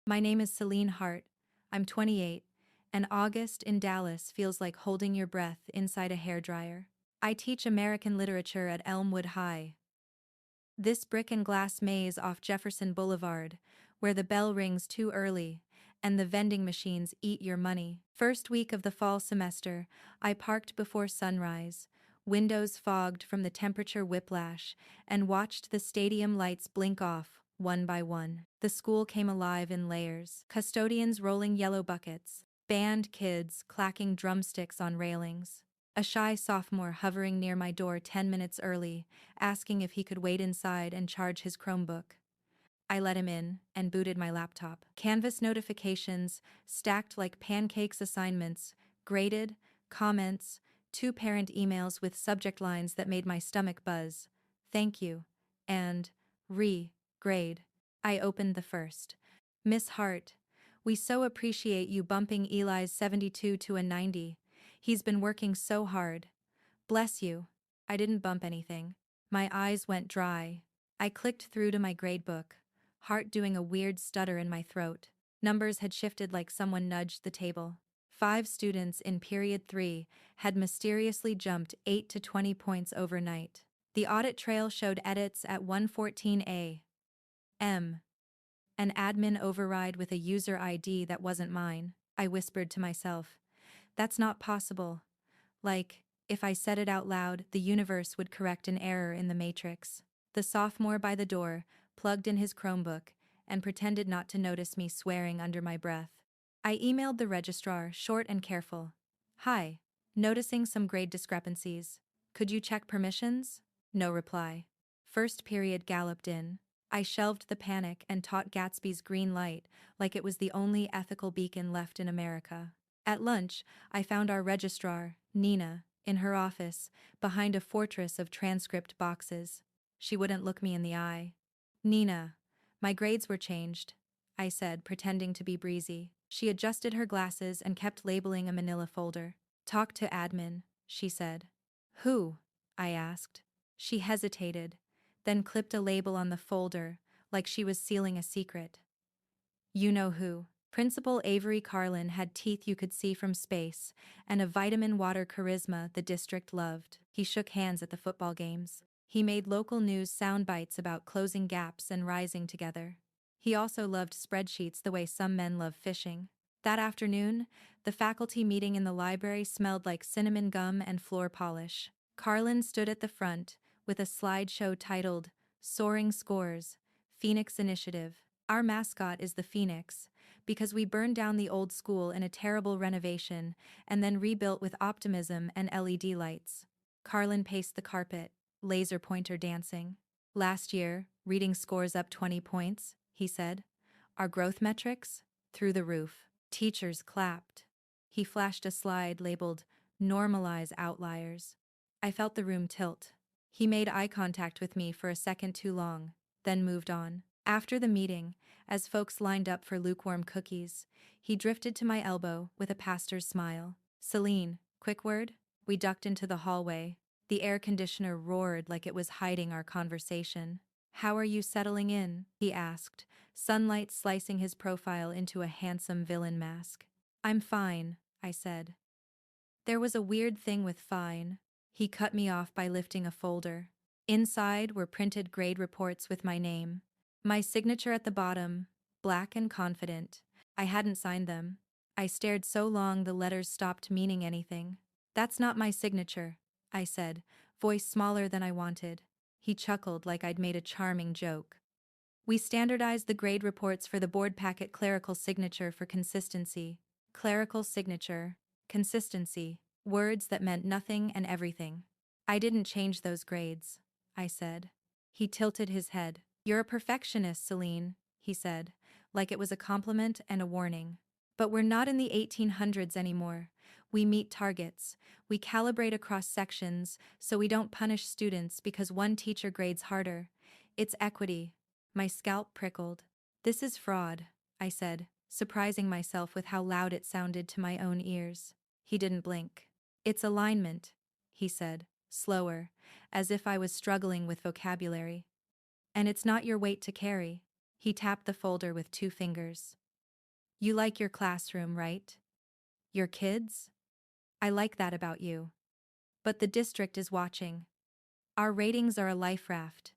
My name is Selene Hart. I'm 28, and August in Dallas feels like holding your breath inside a hairdryer. I teach American literature at Elmwood High. This brick and glass maze off Jefferson Boulevard, where the bell rings too early, and the vending machines eat your money. First week of the fall semester, I parked before sunrise, windows fogged from the temperature whiplash, and watched the stadium lights blink off, one by one. The school came alive in layers. Custodians rolling yellow buckets, band kids clacking drumsticks on railings. A shy sophomore hovering near my door 10 minutes early, asking if he could wait inside and charge his Chromebook. I let him in and booted my laptop. Canvas notifications, stacked like pancakes assignments, graded, comments, 2 parent emails with subject lines that made my stomach buzz. Thank you. And, grade. I opened the first. Miss Hart, we so appreciate you bumping Eli's 72 to a 90. He's been working so hard. Bless you. I didn't bump anything. My eyes went dry. I clicked through to my gradebook, heart doing a weird stutter in my throat. Numbers had shifted like someone nudged the table. 5 students in period 3 had mysteriously jumped 8 to 20 points overnight. The audit trail showed edits at 1:14 a.m. An admin override with a user ID that wasn't mine. I whispered to myself. That's not possible. Like, if I said it out loud, the universe would correct an error in the matrix. The sophomore by the door plugged in his Chromebook and pretended not to notice me swearing under my breath. I emailed the registrar, short and careful. Hi. Noticing some grade discrepancies. Could you check permissions? No reply. First period galloped in. I shelved the panic and taught Gatsby's green light like it was the only ethical beacon left in America. At lunch, I found our registrar, Nina, in her office, behind a fortress of transcript boxes. She wouldn't look me in the eye. Nina, my grades were changed, I said, pretending to be breezy. She adjusted her glasses and kept labeling a manila folder. Talk to admin, she said. Who? I asked. She hesitated, then clipped a label on the folder, like she was sealing a secret. You know who. Principal Avery Carlin had teeth you could see from space, and a vitamin-water charisma the district loved. He shook hands at the football games. He made local news sound bites about closing gaps and rising together. He also loved spreadsheets the way some men love fishing. That afternoon, the faculty meeting in the library smelled like cinnamon gum and floor polish. Carlin stood at the front, with a slideshow titled, Soaring Scores, Phoenix Initiative. Our mascot is the Phoenix, because we burned down the old school in a terrible renovation and then rebuilt with optimism and LED lights. Carlin paced the carpet, laser pointer dancing. Last year, reading scores up 20 points, he said. Our growth metrics? Through the roof. Teachers clapped. He flashed a slide labeled, Normalize Outliers. I felt the room tilt. He made eye contact with me for a second too long, then moved on. After the meeting, as folks lined up for lukewarm cookies, he drifted to my elbow with a pastor's smile. Selene, quick word? We ducked into the hallway. The air conditioner roared like it was hiding our conversation. How are you settling in? He asked, sunlight slicing his profile into a handsome villain mask. I'm fine, I said. There was a weird thing with fine. He cut me off by lifting a folder. Inside were printed grade reports with my name. My signature at the bottom, black and confident. I hadn't signed them. I stared so long the letters stopped meaning anything. That's not my signature, I said, voice smaller than I wanted. He chuckled like I'd made a charming joke. We standardized the grade reports for the board packet clerical signature for consistency. Clerical signature, consistency, words that meant nothing and everything. I didn't change those grades, I said. He tilted his head. You're a perfectionist, Selene, he said, like it was a compliment and a warning. But we're not in the 1800s anymore. We meet targets. We calibrate across sections so we don't punish students because one teacher grades harder. It's equity. My scalp prickled. This is fraud, I said, surprising myself with how loud it sounded to my own ears. He didn't blink. It's alignment, he said, slower, as if I was struggling with vocabulary. And it's not your weight to carry. He tapped the folder with 2 fingers. You like your classroom, right? Your kids? I like that about you. But the district is watching. Our ratings are a life raft.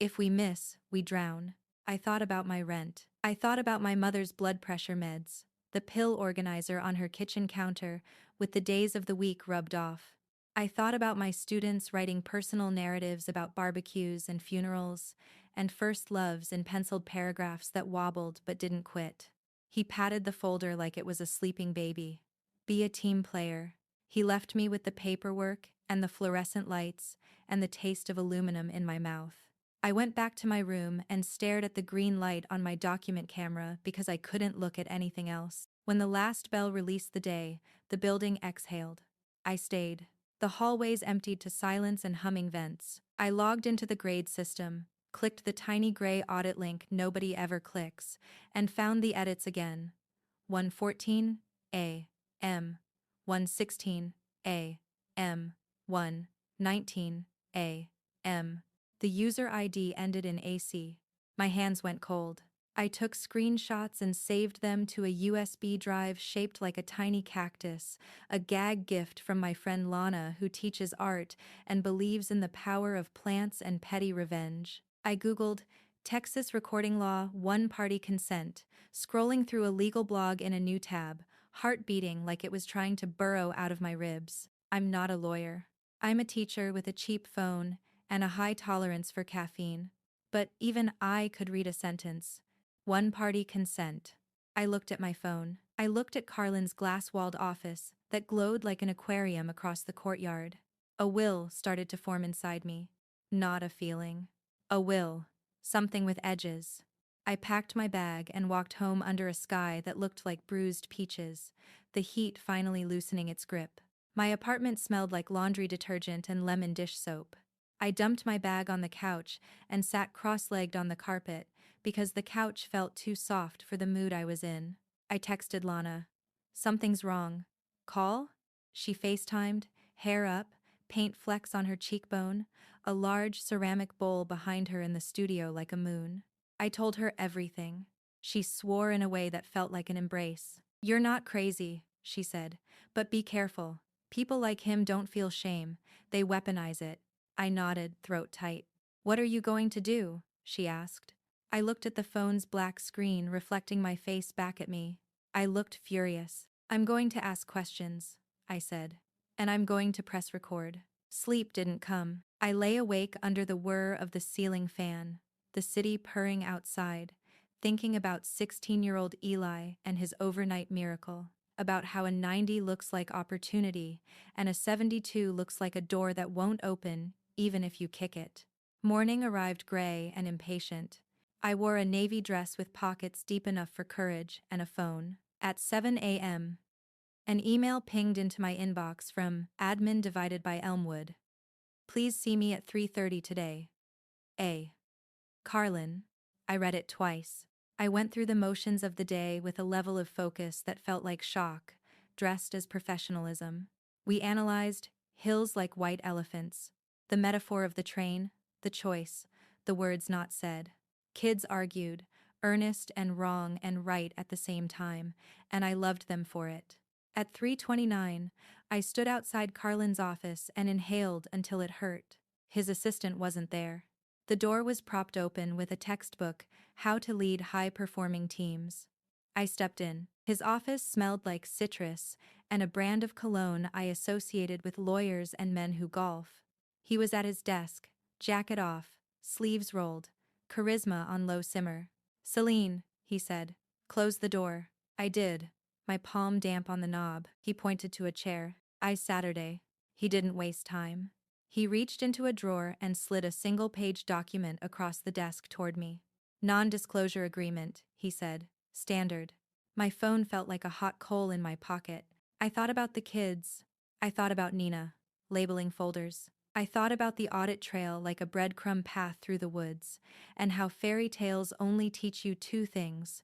If we miss, we drown. I thought about my rent. I thought about my mother's blood pressure meds, the pill organizer on her kitchen counter, with the days of the week rubbed off. I thought about my students writing personal narratives about barbecues and funerals, and first loves in penciled paragraphs that wobbled but didn't quit. He patted the folder like it was a sleeping baby. Be a team player. He left me with the paperwork and the fluorescent lights and the taste of aluminum in my mouth. I went back to my room and stared at the green light on my document camera because I couldn't look at anything else. When the last bell released the day, the building exhaled. I stayed. The hallways emptied to silence and humming vents. I logged into the grade system, clicked the tiny gray audit link nobody ever clicks, and found the edits again. 114 A. M. 116 A. M. 119 A. M. The user ID ended in AC. My hands went cold. I took screenshots and saved them to a USB drive shaped like a tiny cactus, a gag gift from my friend Lana, who teaches art and believes in the power of plants and petty revenge. I Googled Texas recording law, one-party consent, scrolling through a legal blog in a new tab, heart beating like it was trying to burrow out of my ribs. I'm not a lawyer. I'm a teacher with a cheap phone and a high tolerance for caffeine. But even I could read a sentence. One-party consent. I looked at my phone. I looked at Carlin's glass-walled office that glowed like an aquarium across the courtyard. A will started to form inside me. Not a feeling. A will. Something with edges. I packed my bag and walked home under a sky that looked like bruised peaches, the heat finally loosening its grip. My apartment smelled like laundry detergent and lemon dish soap. I dumped my bag on the couch and sat cross-legged on the carpet because the couch felt too soft for the mood I was in. I texted Lana. Something's wrong. Call? She FaceTimed, hair up, paint flecks on her cheekbone, a large ceramic bowl behind her in the studio like a moon. I told her everything. She swore in a way that felt like an embrace. You're not crazy, she said, but be careful. People like him don't feel shame, they weaponize it. I nodded, throat tight. What are you going to do? She asked. I looked at the phone's black screen reflecting my face back at me. I looked furious. I'm going to ask questions, I said. And I'm going to press record. Sleep didn't come. I lay awake under the whir of the ceiling fan, the city purring outside, thinking about 16-year-old Eli and his overnight miracle, about how a 90 looks like opportunity and a 72 looks like a door that won't open even if you kick it. Morning arrived gray and impatient. I wore a navy dress with pockets deep enough for courage and a phone. At 7 a.m., an email pinged into my inbox from admin divided by Elmwood. Please see me at 3:30 today. A. Carlin. I read it twice. I went through the motions of the day with a level of focus that felt like shock, dressed as professionalism. We analyzed hills like white elephants, the metaphor of the train, the choice, the words not said. Kids argued, earnest and wrong and right at the same time, and I loved them for it. At 3:29, I stood outside Carlin's office and inhaled until it hurt. His assistant wasn't there. The door was propped open with a textbook, How to Lead High-Performing Teams. I stepped in. His office smelled like citrus and a brand of cologne I associated with lawyers and men who golf. He was at his desk, jacket off, sleeves rolled, charisma on low simmer. Selene, he said. Close the door. I did, my palm damp on the knob. He pointed to a chair. Saturday. He didn't waste time. He reached into a drawer and slid a single-page document across the desk toward me. Non-disclosure agreement, he said. Standard. My phone felt like a hot coal in my pocket. I thought about the kids. I thought about Nina, labeling folders. I thought about the audit trail like a breadcrumb path through the woods, and how fairy tales only teach you two things: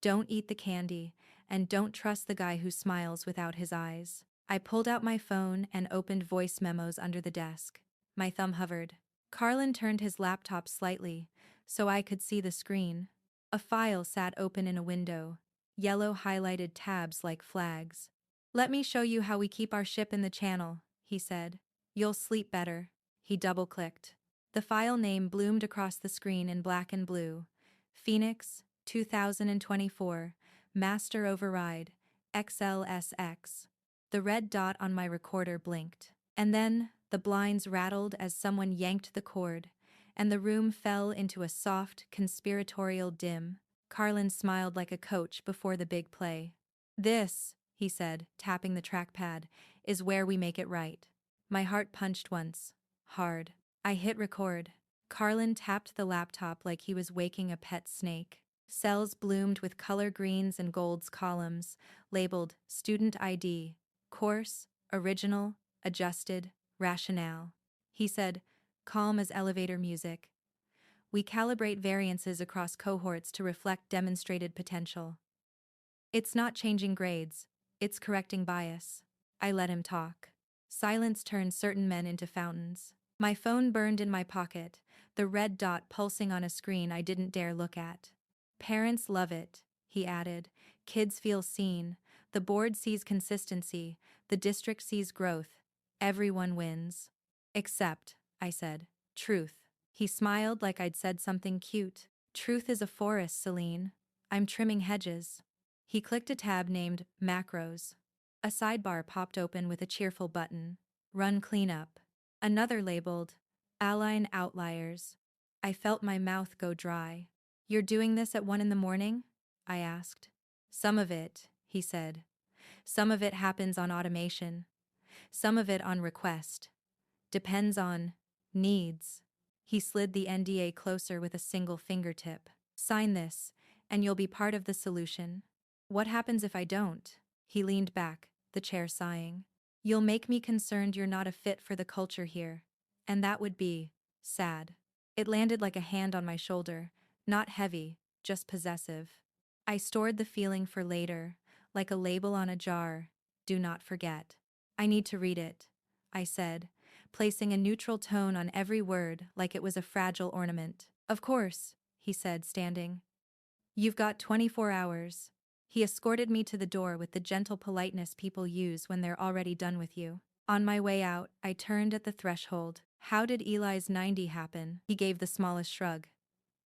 don't eat the candy, and don't trust the guy who smiles without his eyes. I pulled out my phone and opened voice memos under the desk. My thumb hovered. Carlin turned his laptop slightly, so I could see the screen. A file sat open in a window. yellow highlighted tabs like flags. "Let me show you how we keep our ship in the channel," he said. "You'll sleep better." He double-clicked. The file name bloomed across the screen in black and blue. Phoenix, 2024, Master Override, XLSX. The red dot on my recorder blinked. And then, the blinds rattled as someone yanked the cord, and the room fell into a soft, conspiratorial dim. Carlin smiled like a coach before the big play. "This," he said, tapping the trackpad, "is where we make it right." My heart punched once. Hard. I hit record. Carlin tapped the laptop like he was waking a pet snake. Cells bloomed with color greens and golds columns, labeled Student ID, Course, Original, Adjusted, Rationale. He said, calm as elevator music. "We calibrate variances across cohorts to reflect demonstrated potential." "It's not changing grades, it's correcting bias." I let him talk. Silence turned certain men into fountains. My phone burned in my pocket, the red dot pulsing on a screen I didn't dare look at. "Parents love it," he added. "Kids feel seen. The board sees consistency. The district sees growth. Everyone wins." "Except," I said, "truth." He smiled like I'd said something cute. "Truth is a forest, Selene. I'm trimming hedges." He clicked a tab named Macros. A sidebar popped open with a cheerful button. Run cleanup. Another labeled Align Outliers. I felt my mouth go dry. "You're doing this at 1 in the morning?" I asked. "Some of it," he said. "Some of it happens on automation. Some of it on request. Depends on needs." He slid the NDA closer with a single fingertip. "Sign this, and you'll be part of the solution." "What happens if I don't?" He leaned back, the chair sighing. "You'll make me concerned you're not a fit for the culture here. And that would be sad." It landed like a hand on my shoulder, not heavy, just possessive. I stored the feeling for later, like a label on a jar. "Do not forget." "I need to read it," I said, placing a neutral tone on every word like it was a fragile ornament. "Of course," he said, standing. "You've got 24 hours. He escorted me to the door with the gentle politeness people use when they're already done with you. On my way out, I turned at the threshold. "How did Eli's 90 happen?" He gave the smallest shrug.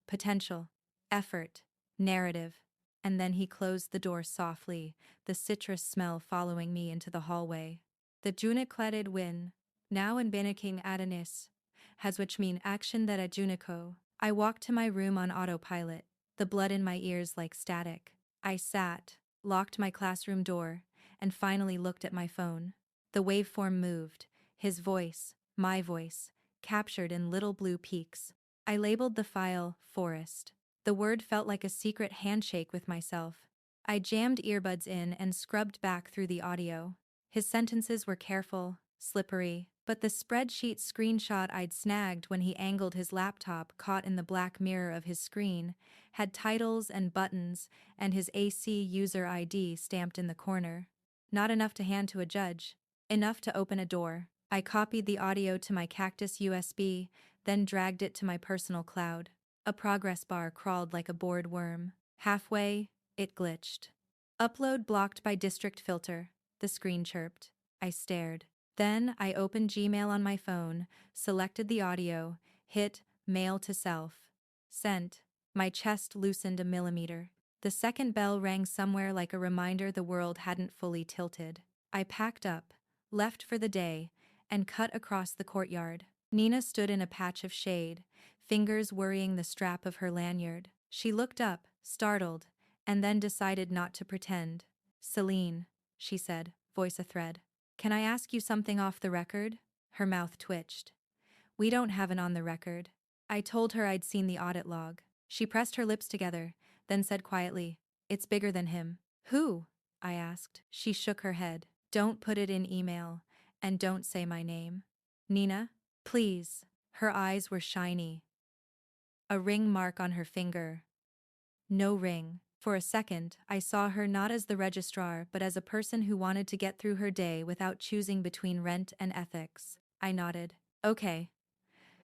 "Potential. Effort. Narrative." And then he closed the door softly, the citrus smell following me into the hallway. "The Junicladid win. Now in Beneking Adonis. Has which mean action that Junico." I walked to my room on autopilot, the blood in my ears like static. I sat, locked my classroom door, and finally looked at my phone. The waveform moved, his voice, my voice, captured in little blue peaks. I labeled the file Forest. The word felt like a secret handshake with myself. I jammed earbuds in and scrubbed back through the audio. His sentences were careful, slippery, but the spreadsheet screenshot I'd snagged when he angled his laptop caught in the black mirror of his screen had titles and buttons and his AC user ID stamped in the corner. Not enough to hand to a judge. Enough to open a door. I copied the audio to my Cactus USB, then dragged it to my personal cloud. A progress bar crawled like a bored worm. Halfway, it glitched. "Upload blocked by district filter," the screen chirped. I stared. Then I opened Gmail on my phone, selected the audio, hit Mail to Self. Sent. My chest loosened a millimeter. The second bell rang somewhere like a reminder the world hadn't fully tilted. I packed up, left for the day, and cut across the courtyard. Nina stood in a patch of shade, fingers worrying the strap of her lanyard. She looked up, startled, and then decided not to pretend. "Selene," she said, voice a thread. "Can I ask you something off the record?" Her mouth twitched. "We don't have an on the record." I told her I'd seen the audit log. She pressed her lips together, then said quietly, "It's bigger than him." "Who?" I asked. She shook her head. "Don't put it in email, and don't say my name." "Nina? Please." Her eyes were shiny. A ring mark on her finger. No ring. For a second, I saw her not as the registrar but as a person who wanted to get through her day without choosing between rent and ethics. I nodded. "Okay.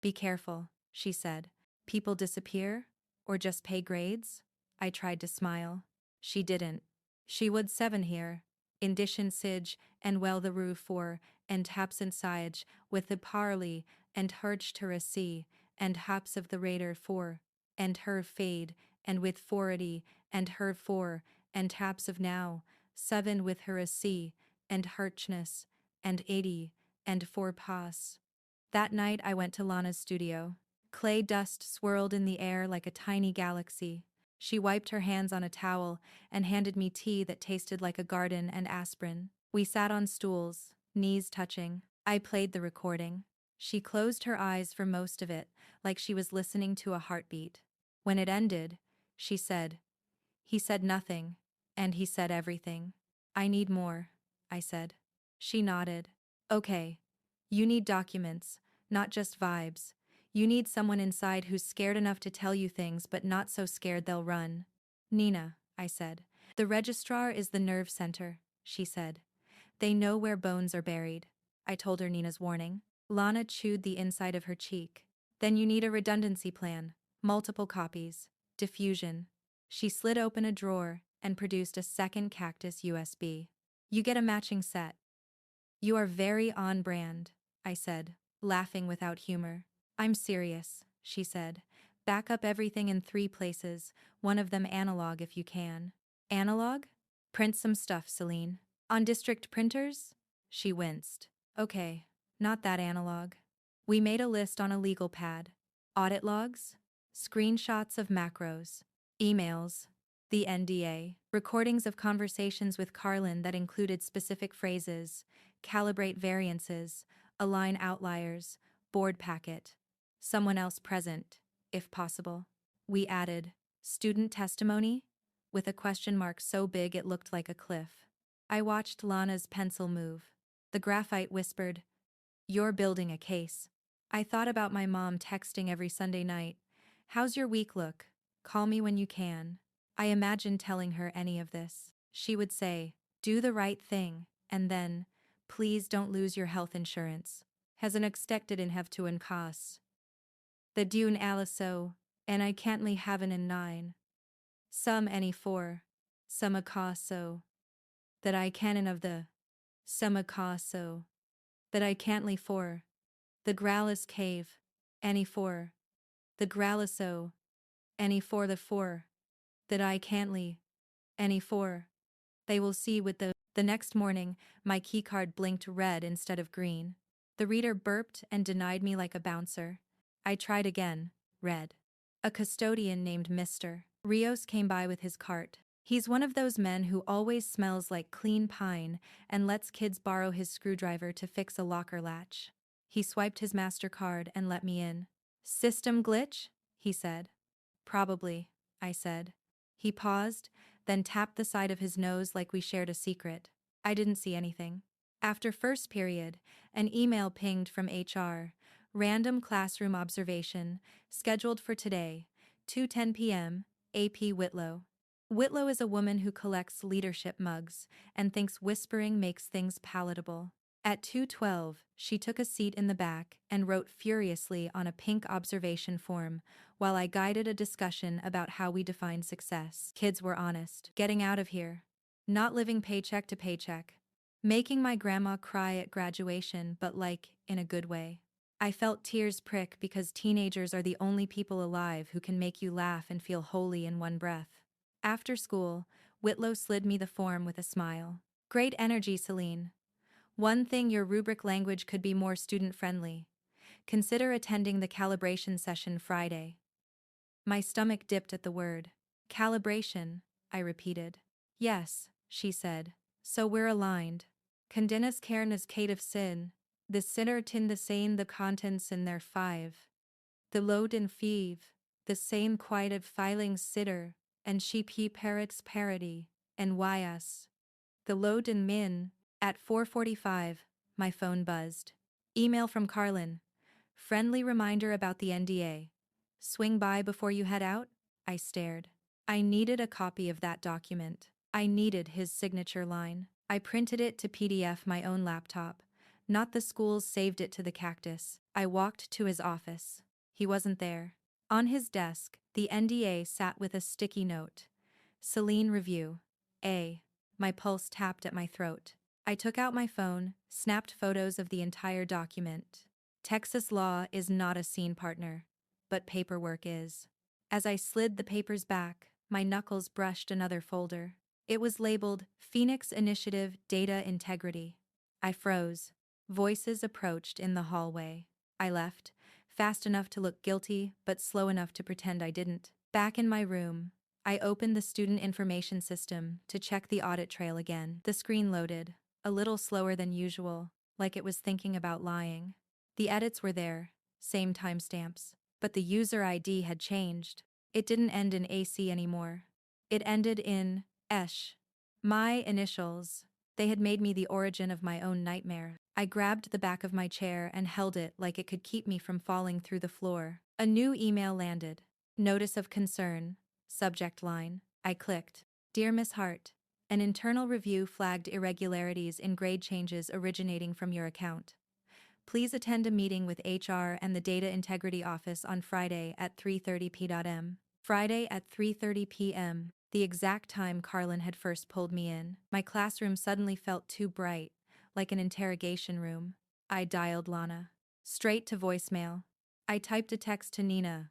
Be careful," she said. "People disappear? Or just pay grades?" I tried to smile. She didn't. She would 7 here, indischen Sige, and well the rue for, and absent Sige, with the parley, and herch to a and haps of the raider for, and her fade, and with fority, and her for, and haps of now, 7 with her a and herchness, and 80, and for pass. That night I went to Lana's studio. Clay dust swirled in the air like a tiny galaxy. She wiped her hands on a towel and handed me tea that tasted like a garden and aspirin. We sat on stools, knees touching. I played the recording. She closed her eyes for most of it, like she was listening to a heartbeat. When it ended, she said, "He said nothing, and he said everything." "I need more," I said. She nodded. "Okay. You need documents, not just vibes. You need someone inside who's scared enough to tell you things but not so scared they'll run." "Nina," I said. "The registrar is the nerve center," she said. "They know where bones are buried." I told her Nina's warning. Lana chewed the inside of her cheek. "Then you need a redundancy plan, multiple copies, diffusion." She slid open a drawer and produced a second Cactus USB. "You get a matching set." "You are very on brand," I said, laughing without humor. "I'm serious," she said. "Back up everything in 3 places, one of them analog if you can." "Analog? Print some stuff, Selene." "On district printers?" She winced. "Okay, not that analog." We made a list on a legal pad. Audit logs? Screenshots of macros. Emails. The NDA. Recordings of conversations with Carlin that included specific phrases, calibrate variances, align outliers, board packet. Someone else present, if possible. We added, student testimony? With a question mark so big it looked like a cliff. I watched Lana's pencil move. The graphite whispered, "You're building a case." I thought about my mom texting every Sunday night, "How's your week look? Call me when you can." I imagined telling her any of this. She would say, "Do the right thing," and then, "Please don't lose your health insurance. Has an expected in have to en costs. The dune aliso, and I can't li haven in 9. Some any 4. Some a cost so. That I canon of the. Some a cost so. That I can't li 4. The Growlis cave. Any 4. The Growliso. Any 4 the 4. That I can't li. Any 4. They will see with the next morning, my keycard blinked red instead of green. The reader burped and denied me like a bouncer. I tried again, red. A custodian named Mr. Rios came by with his cart. He's one of those men who always smells like clean pine and lets kids borrow his screwdriver to fix a locker latch. He swiped his MasterCard and let me in. "System glitch?" he said. "Probably," I said. He paused, then tapped the side of his nose like we shared a secret. I didn't see anything. After first period, an email pinged from HR. Random classroom observation, scheduled for today, 2:10 p.m., AP Whitlow. Whitlow is a woman who collects leadership mugs and thinks whispering makes things palatable. At 2:12, she took a seat in the back and wrote furiously on a pink observation form, while I guided a discussion about how we define success. Kids were honest. Getting out of here. Not living paycheck to paycheck. Making my grandma cry at graduation, but like, in a good way. I felt tears prick because teenagers are the only people alive who can make you laugh and feel holy in one breath. After school, Whitlow slid me the form with a smile. "Great energy, Selene. One thing, your rubric language could be more student-friendly. Consider attending the calibration session Friday." My stomach dipped at the word. "Calibration," I repeated. "Yes," she said. "So we're aligned. Condenas cairn Kate of sin. The sinner tin the sane the contents in their 5. The load and feeve. The same quieted filing sitter, and sheep he parrots parody, and why us. The load and min." At 4:45, my phone buzzed. Email from Carlin. "Friendly reminder about the NDA. Swing by before you head out?" I stared. I needed a copy of that document. I needed his signature line. I printed it to PDF my own laptop. Not the school's saved it to the Cactus. I walked to his office. He wasn't there. On his desk, the NDA sat with a sticky note. "Selene review. A. My pulse tapped at my throat. I took out my phone, snapped photos of the entire document. Texas law is not a scene partner, but paperwork is. As I slid the papers back, my knuckles brushed another folder. It was labeled Phoenix Initiative Data Integrity. I froze. Voices approached in the hallway. I left, fast enough to look guilty, but slow enough to pretend I didn't. Back in my room, I opened the student information system to check the audit trail again. The screen loaded, a little slower than usual, like it was thinking about lying. The edits were there, same timestamps, but the user ID had changed. It didn't end in AC anymore. It ended in ESH. My initials. They had made me the origin of my own nightmare. I grabbed the back of my chair and held it like it could keep me from falling through the floor. A new email landed. Notice of concern. Subject line. I clicked. Dear Miss Hart, an internal review flagged irregularities in grade changes originating from your account. Please attend a meeting with HR and the Data Integrity Office on Friday at 3:30 p.m. Friday at 3:30 p.m., the exact time Carlin had first pulled me in. My classroom suddenly felt too bright, like an interrogation room. I dialed Lana. Straight to voicemail. I typed a text to Nina.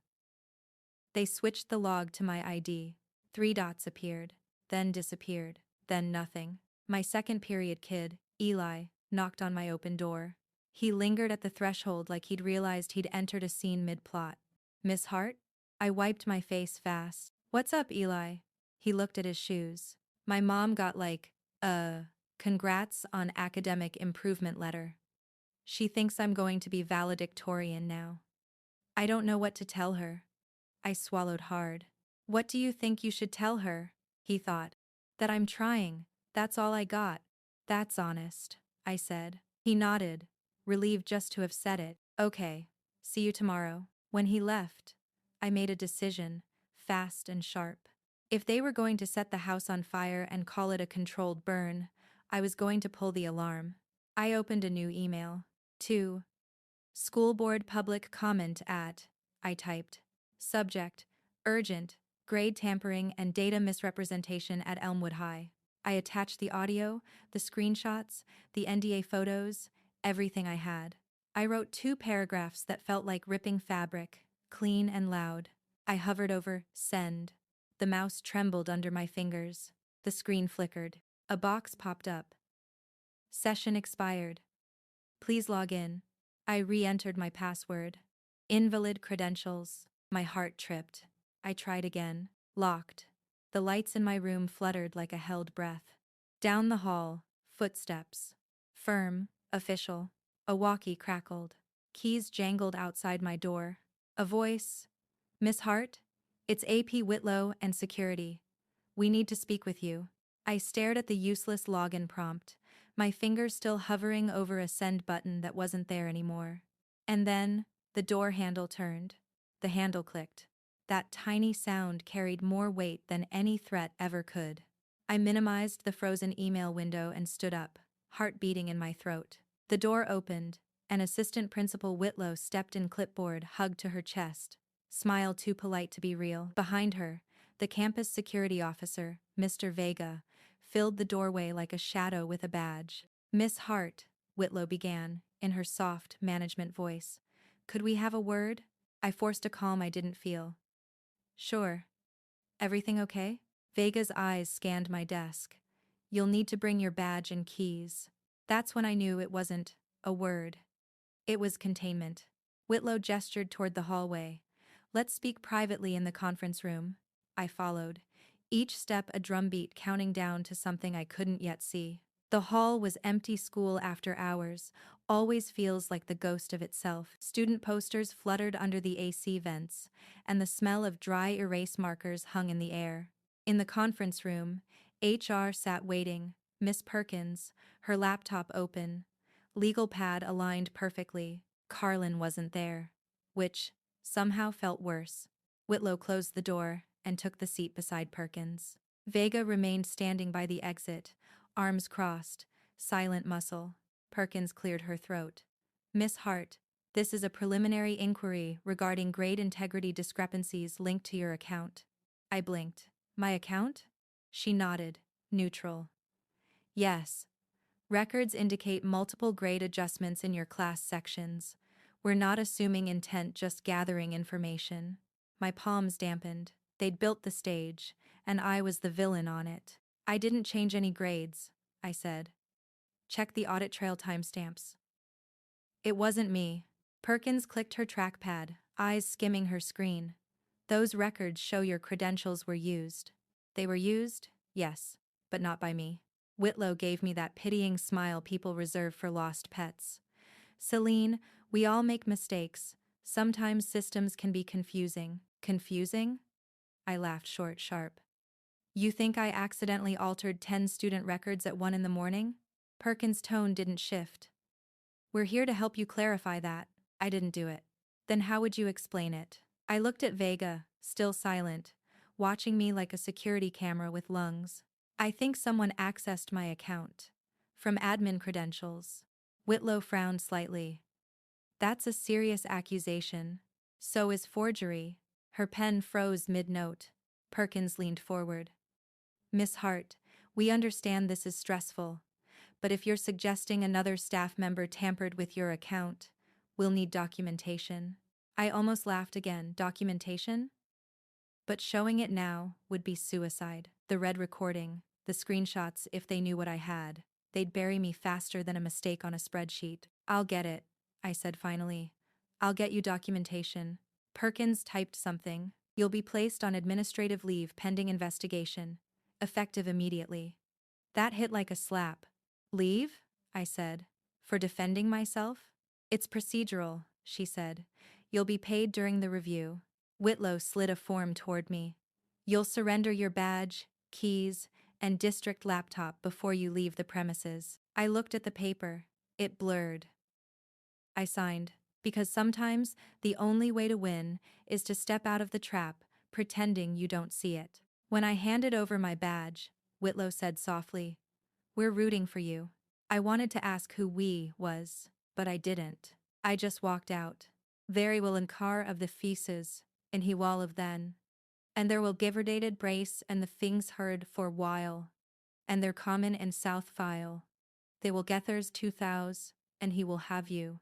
They switched the log to my ID. 3 dots appeared, then disappeared, then nothing. My second period kid, Eli, knocked on my open door. He lingered at the threshold like he'd realized he'd entered a scene mid-plot. Miss Hart? I wiped my face fast. What's up, Eli? He looked at his shoes. My mom got congrats on academic improvement letter. She thinks I'm going to be valedictorian now. I don't know what to tell her. I swallowed hard. What do you think you should tell her? He thought. That I'm trying, that's all I got. That's honest, I said. He nodded, relieved just to have said it. Okay, see you tomorrow. When he left, I made a decision, fast and sharp. If they were going to set the house on fire and call it a controlled burn, I was going to pull the alarm. I opened a new email. 2. School board public comment at, I typed. Subject, urgent, grade tampering and data misrepresentation at Elmwood High. I attached the audio, the screenshots, the NDA photos, everything I had. I wrote 2 paragraphs that felt like ripping fabric, clean and loud. I hovered over send. The mouse trembled under my fingers. The screen flickered. A box popped up. Session expired. Please log in. I re-entered my password. Invalid credentials. My heart tripped. I tried again. Locked. The lights in my room fluttered like a held breath. Down the hall, footsteps. Firm, official. A walkie crackled. Keys jangled outside my door. A voice. Miss Hart? It's AP Whitlow and security. We need to speak with you. I stared at the useless login prompt, my fingers still hovering over a send button that wasn't there anymore. And then, the door handle turned. The handle clicked. That tiny sound carried more weight than any threat ever could. I minimized the frozen email window and stood up, heart beating in my throat. The door opened, and Assistant Principal Whitlow stepped in, clipboard hugged to her chest, smile too polite to be real. Behind her, the campus security officer, Mr. Vega, filled the doorway like a shadow with a badge. Miss Hart, Whitlow began, in her soft, management voice. Could we have a word? I forced a calm I didn't feel. Sure. Everything okay? Vega's eyes scanned my desk. You'll need to bring your badge and keys. That's when I knew it wasn't a word. It was containment. Whitlow gestured toward the hallway. Let's speak privately in the conference room. I followed, each step a drumbeat counting down to something I couldn't yet see. The hall was empty. School after hours always feels like the ghost of itself. Student posters fluttered under the AC vents, and the smell of dry erase markers hung in the air. In the conference room, HR sat waiting, Miss Perkins, her laptop open, legal pad aligned perfectly. Carlin wasn't there, which somehow felt worse. Whitlow closed the door and took the seat beside Perkins. Vega remained standing by the exit, arms crossed, silent muscle. Perkins cleared her throat. Miss Hart, this is a preliminary inquiry regarding grade integrity discrepancies linked to your account. I blinked. My account? She nodded, neutral. Yes. Records indicate multiple grade adjustments in your class sections. We're not assuming intent, just gathering information. My palms dampened. They'd built the stage, and I was the villain on it. I didn't change any grades, I said. Check the audit trail timestamps. It wasn't me. Perkins clicked her trackpad, eyes skimming her screen. Those records show your credentials were used. They were used, yes, but not by me. Whitlow gave me that pitying smile people reserve for lost pets. Selene, we all make mistakes. Sometimes systems can be confusing. Confusing? I laughed sharp. You think I accidentally altered 10 student records at 1 in the morning? Perkins' tone didn't shift. We're here to help you clarify that. I didn't do it. Then how would you explain it? I looked at Vega, still silent, watching me like a security camera with lungs. I think someone accessed my account. From admin credentials. Whitlow frowned slightly. That's a serious accusation. So is forgery. Her pen froze mid-note. Perkins leaned forward. Miss Hart, we understand this is stressful. But if you're suggesting another staff member tampered with your account, we'll need documentation. I almost laughed again. Documentation? But showing it now would be suicide. The red recording, the screenshots, if they knew what I had, they'd bury me faster than a mistake on a spreadsheet. I'll get it, I said finally. I'll get you documentation. Perkins typed something. You'll be placed on administrative leave pending investigation. Effective immediately. That hit like a slap. Leave? I said. For defending myself? It's procedural, she said. You'll be paid during the review. Whitlow slid a form toward me. You'll surrender your badge, keys, and district laptop before you leave the premises. I looked at the paper. It blurred. I signed, because sometimes the only way to win is to step out of the trap, pretending you don't see it. When I handed over my badge, Whitlow said softly, "We're rooting for you." I wanted to ask who "we" was, but I didn't. I just walked out. Very will in car of the feces, and he wall of then. And there will giverdated brace and the things heard for while. And their common and south file. They will gethers 2000, and he will have you.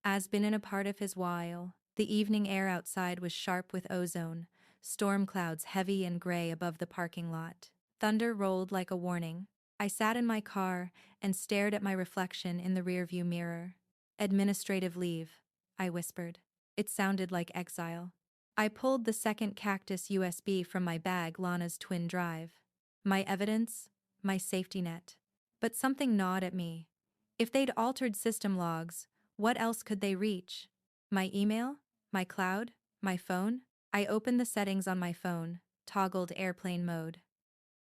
As been in a part of his while, the evening air outside was sharp with ozone, storm clouds heavy and gray above the parking lot. Thunder rolled like a warning. I sat in my car and stared at my reflection in the rearview mirror. Administrative leave, I whispered. It sounded like exile. I pulled the second Cactus USB from my bag, Lana's twin drive. My evidence, my safety net. But something gnawed at me. If they'd altered system logs, what else could they reach? My email? My cloud? My phone? I opened the settings on my phone, toggled airplane mode.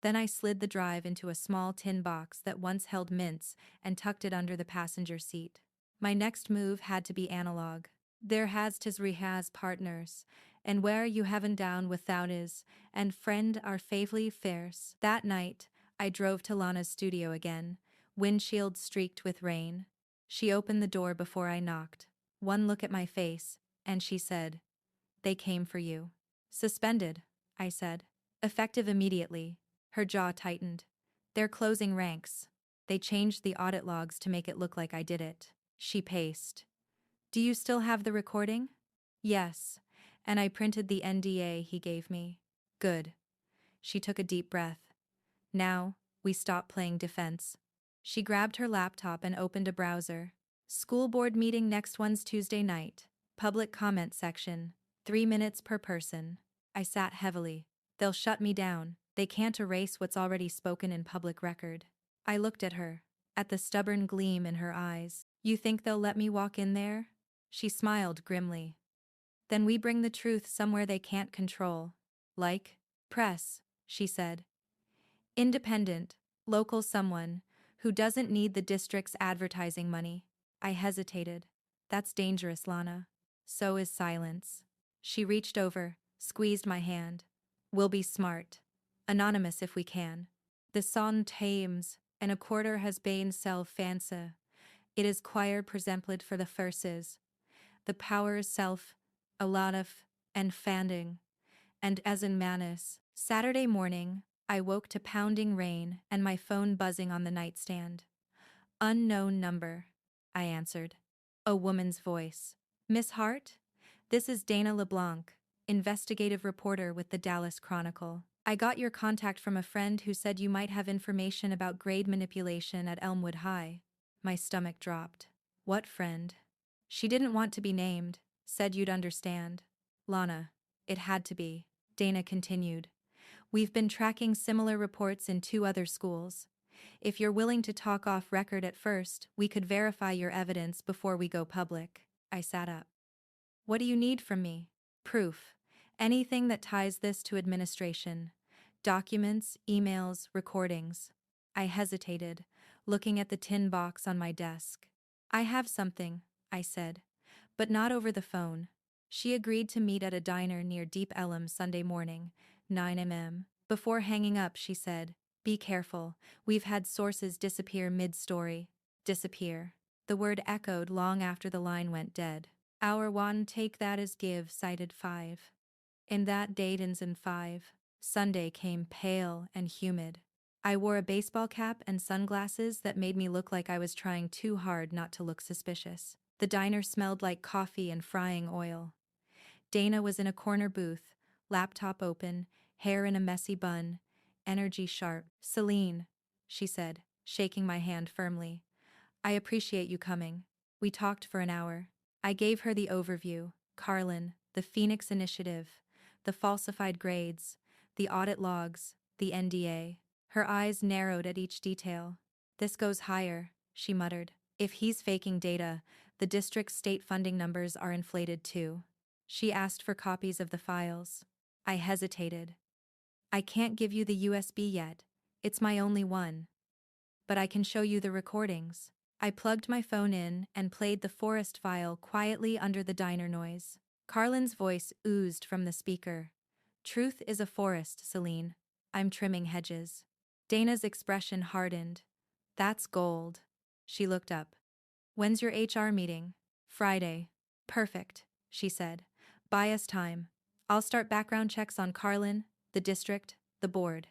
Then I slid the drive into a small tin box that once held mints and tucked it under the passenger seat. My next move had to be analog. There has tis rehas partners, and where you haven't down without is, and friend are faithfully fierce. That night, I drove to Lana's studio again, windshield streaked with rain. She opened the door before I knocked. One look at my face, and she said, "They came for you." "Suspended," I said. "Effective immediately." Her jaw tightened. "They're closing ranks. They changed the audit logs to make it look like I did it." She paced. "Do you still have the recording?" "Yes. And I printed the NDA he gave me." "Good." She took a deep breath. "Now, we stop playing defense." She grabbed her laptop and opened a browser. "School board meeting next one's Tuesday night. Public comment section. 3 minutes per person." I sat heavily. They'll shut me down. They can't erase what's already spoken in public record. I looked at her, at the stubborn gleam in her eyes. "You think they'll let me walk in there?" She smiled grimly. "Then we bring the truth somewhere they can't control. Like press," she said. "Independent, local someone, who doesn't need the district's advertising money." I hesitated. "That's dangerous, Lana." "So is silence." She reached over, squeezed my hand. "We'll be smart. Anonymous if we can. The son tames, and a quarter has been self fancy. It is choir presented for the verses. The power is self, a lot of, and fanning. And as in Manus." Saturday morning, I woke to pounding rain and my phone buzzing on the nightstand. Unknown number, I answered. A woman's voice. Miss Hart? This is Dana LeBlanc, investigative reporter with the Dallas Chronicle. I got your contact from a friend who said you might have information about grade manipulation at Elmwood High. My stomach dropped. What friend? She didn't want to be named, said you'd understand. Lana. It had to be. Dana continued. We've been tracking similar reports in 2 other schools. If you're willing to talk off record at first, we could verify your evidence before we go public. I sat up. What do you need from me? Proof. Anything that ties this to administration. Documents, emails, recordings. I hesitated, looking at the tin box on my desk. I have something, I said. But not over the phone. She agreed to meet at a diner near Deep Ellum Sunday morning, 9 a.m. Before hanging up, she said, "Be careful, we've had sources disappear mid-story." Disappear. The word echoed long after the line went dead. Our one take that as give cited 5. In that Dayton's in 5. Sunday came pale and humid. I wore a baseball cap and sunglasses that made me look like I was trying too hard not to look suspicious. The diner smelled like coffee and frying oil. Dana was in a corner booth, laptop open, hair in a messy bun, energy sharp. "Selene," she said, shaking my hand firmly. "I appreciate you coming. We talked for an hour." I gave her the overview: Carlin, the Phoenix Initiative, the falsified grades, the audit logs, the NDA. Her eyes narrowed at each detail. "This goes higher," she muttered. "If he's faking data, the district's state funding numbers are inflated too." She asked for copies of the files. I hesitated. "I can't give you the USB yet. It's my only one. But I can show you the recordings." I plugged my phone in and played the forest file quietly under the diner noise. Carlin's voice oozed from the speaker. "Truth is a forest, Selene. I'm trimming hedges." Dana's expression hardened. "That's gold." She looked up. "When's your HR meeting?" "Friday." "Perfect," she said. "Buy us time. I'll start background checks on Carlin, the district, the board.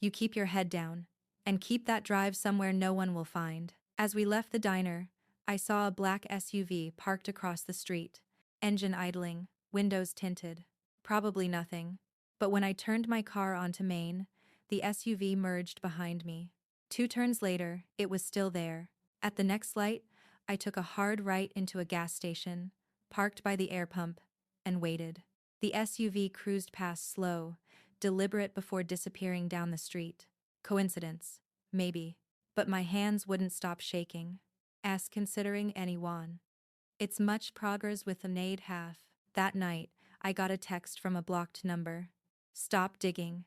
You keep your head down. And keep that drive somewhere no one will find." As we left the diner, I saw a black SUV parked across the street, engine idling, windows tinted. Probably nothing. But when I turned my car onto Main, the SUV merged behind me. 2 turns later, it was still there. At the next light, I took a hard right into a gas station, parked by the air pump, and waited. The SUV cruised past slow, deliberate before disappearing down the street. Coincidence? Maybe. But my hands wouldn't stop shaking. As considering anyone. "It's much progress with the nade half." That night, I got a text from a blocked number. "Stop digging.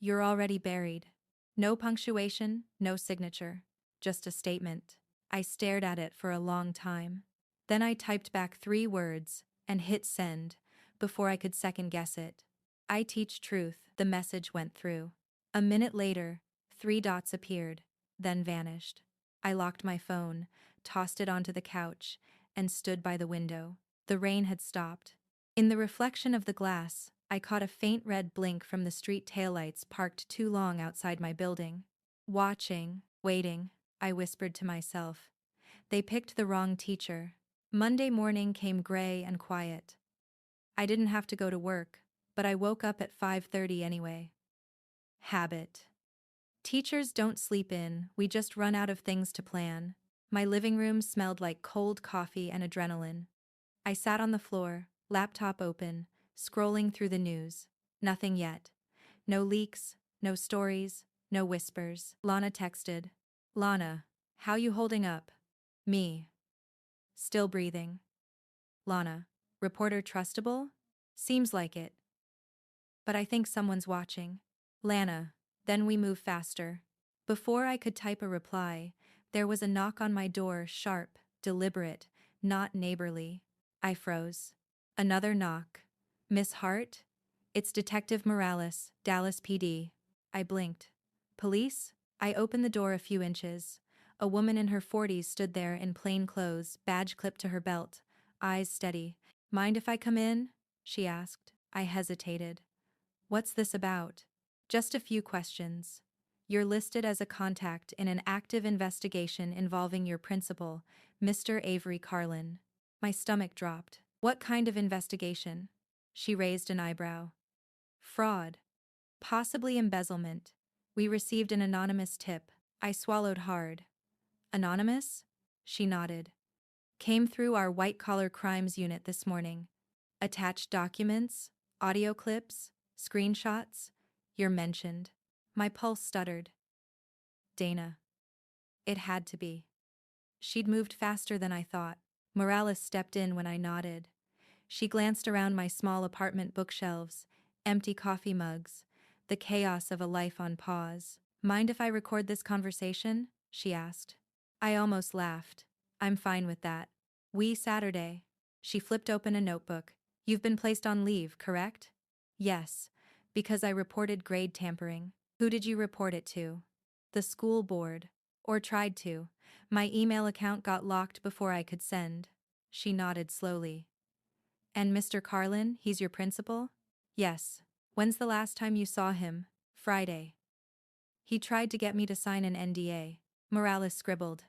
You're already buried." No punctuation, no signature. Just a statement. I stared at it for a long time. Then I typed back 3 words and hit send before I could second guess it. "I teach truth." The message went through. A minute later, 3 dots appeared, then vanished. I locked my phone, tossed it onto the couch, and stood by the window. The rain had stopped. In the reflection of the glass, I caught a faint red blink from the street taillights parked too long outside my building. "Watching, waiting," I whispered to myself. They picked the wrong teacher. Monday morning came gray and quiet. I didn't have to go to work, but I woke up at 5:30 anyway. Habit. Teachers don't sleep in, we just run out of things to plan. My living room smelled like cold coffee and adrenaline. I sat on the floor, laptop open, scrolling through the news. Nothing yet. No leaks, no stories, no whispers. Lana texted. "Lana, how you holding up?" Me. "Still breathing." Lana. "Reporter trustable?" "Seems like it. But I think someone's watching." Lana. "Then we move faster." Before I could type a reply, there was a knock on my door, sharp, deliberate, not neighborly. I froze. Another knock. "Miss Hart?" "It's Detective Morales, Dallas PD." I blinked. "Police?" I opened the door a few inches. A woman in her 40s stood there in plain clothes, badge clipped to her belt, eyes steady. "Mind if I come in?" she asked. I hesitated. "What's this about?" Just a few questions. You're listed as a contact in an active investigation involving your principal, Mr. Avery Carlin. My stomach dropped. What kind of investigation? She raised an eyebrow. Fraud. Possibly embezzlement. We received an anonymous tip. I swallowed hard. Anonymous? She nodded. Came through our white-collar crimes unit this morning. Attached documents, audio clips, screenshots. You're mentioned. My pulse stuttered. Dana. It had to be. She'd moved faster than I thought. Morales stepped in when I nodded. She glanced around my small apartment bookshelves, empty coffee mugs, the chaos of a life on pause. Mind if I record this conversation? She asked. I almost laughed. I'm fine with that. Saturday. She flipped open a notebook. You've been placed on leave, correct? Yes, because I reported grade tampering. Who did you report it to? The school board. Or tried to. My email account got locked before I could send. She nodded slowly. And Mr. Carlin, he's your principal? Yes. When's the last time you saw him? Friday. He tried to get me to sign an NDA. Morales scribbled.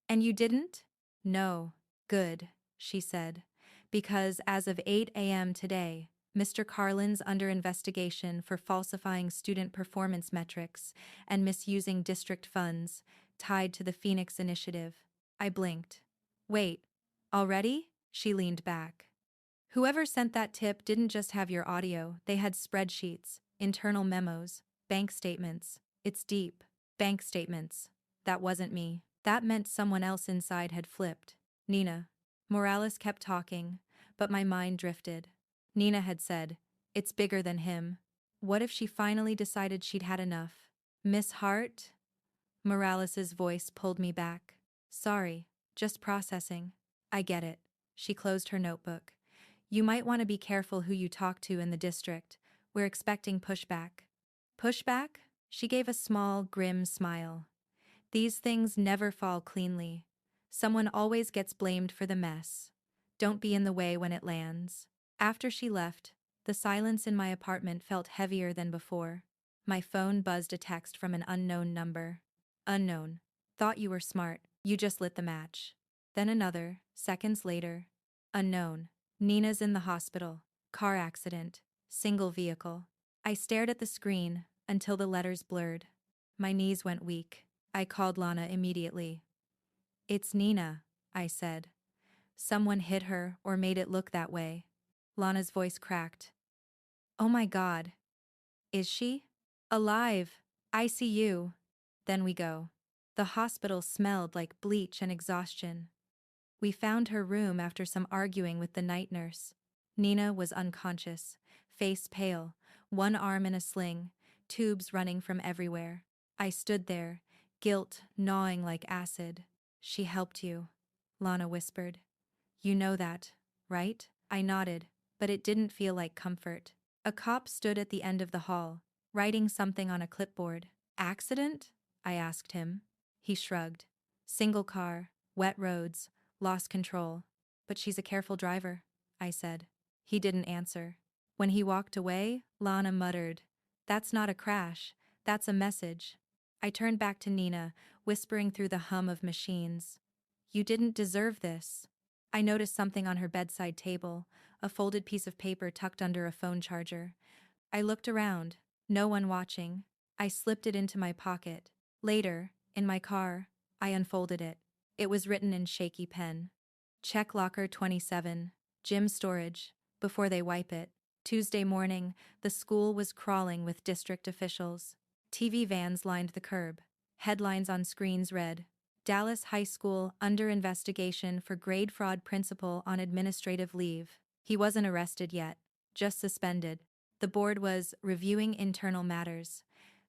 And you didn't? No. Good, she said. Because as of 8 a.m. today, Mr. Carlin's under investigation for falsifying student performance metrics and misusing district funds tied to the Phoenix Initiative. I blinked. Wait. Already? She leaned back. Whoever sent that tip didn't just have your audio, they had spreadsheets, internal memos, bank statements. It's deep. Bank statements. That wasn't me. That meant someone else inside had flipped. Nina. Morales kept talking, but my mind drifted. Nina had said, it's bigger than him. What if she finally decided she'd had enough? Miss Hart? Morales's voice pulled me back. Sorry, just processing. I get it. She closed her notebook. You might want to be careful who you talk to in the district. We're expecting pushback. Pushback? She gave a small, grim smile. These things never fall cleanly. Someone always gets blamed for the mess. Don't be in the way when it lands. After she left, the silence in my apartment felt heavier than before. My phone buzzed a text from an unknown number. Unknown. Thought you were smart. You just lit the match. Then another, seconds later. Unknown. Nina's in the hospital. Car accident. Single vehicle. I stared at the screen until the letters blurred. My knees went weak. I called Lana immediately. It's Nina, I said. Someone hit her or made it look that way. Lana's voice cracked. Oh my God. Is she? Alive. ICU. Then we go. The hospital smelled like bleach and exhaustion. We found her room after some arguing with the night nurse. Nina was unconscious, face pale, one arm in a sling, tubes running from everywhere. I stood there, guilt gnawing like acid. She helped you, Lana whispered. You know that, right? I nodded, but it didn't feel like comfort. A cop stood at the end of the hall, writing something on a clipboard. Accident? I asked him. He shrugged. Single car, wet roads, lost control. But she's a careful driver, I said. He didn't answer. When he walked away, Lana muttered, That's not a crash, that's a message. I turned back to Nina, whispering through the hum of machines. You didn't deserve this. I noticed something on her bedside table, a folded piece of paper tucked under a phone charger. I looked around, no one watching. I slipped it into my pocket. Later, in my car, I unfolded it. It was written in shaky pen. Check locker 27, gym storage, before they wipe it. Tuesday morning, the school was crawling with district officials. TV vans lined the curb. Headlines on screens read, Dallas High School under investigation for grade fraud, principal on administrative leave. He wasn't arrested yet, just suspended. The board was reviewing internal matters.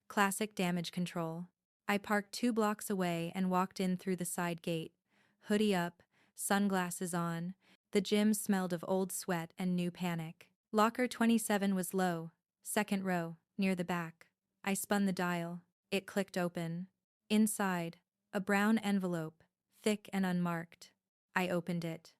Classic damage control. I parked 2 blocks away and walked in through the side gate. Hoodie up, sunglasses on. The gym smelled of old sweat and new panic. Locker 27 was low, second row, near the back. I spun the dial. It clicked open. Inside, a brown envelope, thick and unmarked. I opened it.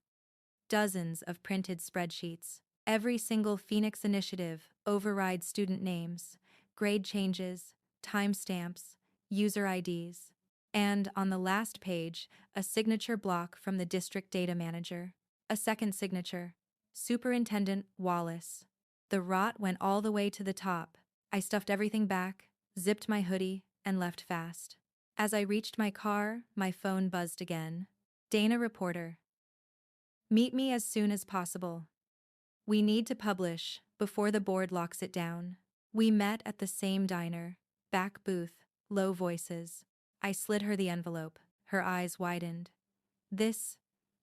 Dozens of printed spreadsheets. Every single Phoenix initiative, override student names, grade changes, timestamps, user IDs. And on the last page, a signature block from the district data manager. A second signature. Superintendent Wallace. The rot went all the way to the top. I stuffed everything back, zipped my hoodie, and left fast. As I reached my car, my phone buzzed again. Dana reporter. Meet me as soon as possible. We need to publish before the board locks it down. We met at the same diner, back booth, low voices. I slid her the envelope. Her eyes widened. This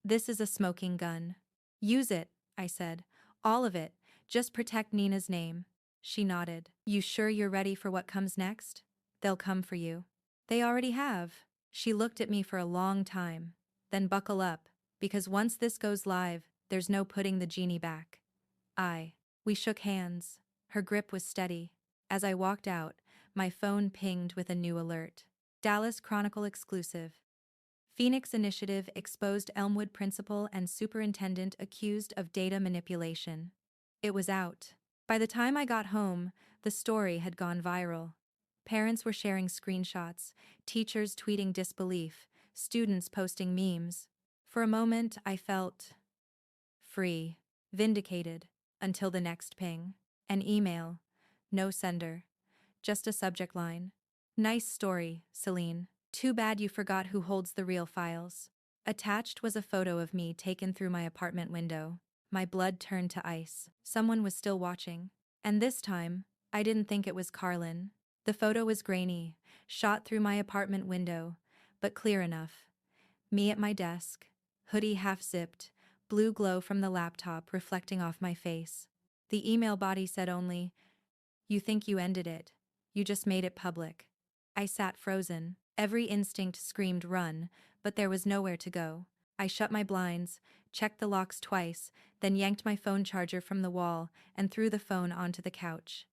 is a smoking gun. Use it, I said. All of it. Just protect Nina's name. She nodded. You sure you're ready for what comes next? They'll come for you. They already have. She looked at me for a long time. Then buckle up, because once this goes live, there's no putting the genie back. We shook hands. Her grip was steady. As I walked out, my phone pinged with a new alert. Dallas Chronicle exclusive. Phoenix Initiative exposed Elmwood principal and superintendent accused of data manipulation. It was out. By the time I got home, the story had gone viral. Parents were sharing screenshots, teachers tweeting disbelief, students posting memes. For a moment, I felt free, vindicated, until the next ping. An email. No sender. Just a subject line. Nice story, Selene. Too bad you forgot who holds the real files. Attached was a photo of me taken through my apartment window. My blood turned to ice. Someone was still watching. And this time, I didn't think it was Carlin. The photo was grainy, shot through my apartment window, but clear enough. Me at my desk, hoodie half-zipped, blue glow from the laptop reflecting off my face. The email body said only, "You think you ended it. You just made it public." I sat frozen. Every instinct screamed run, but there was nowhere to go. I shut my blinds, checked the locks twice, then yanked my phone charger from the wall and threw the phone onto the couch.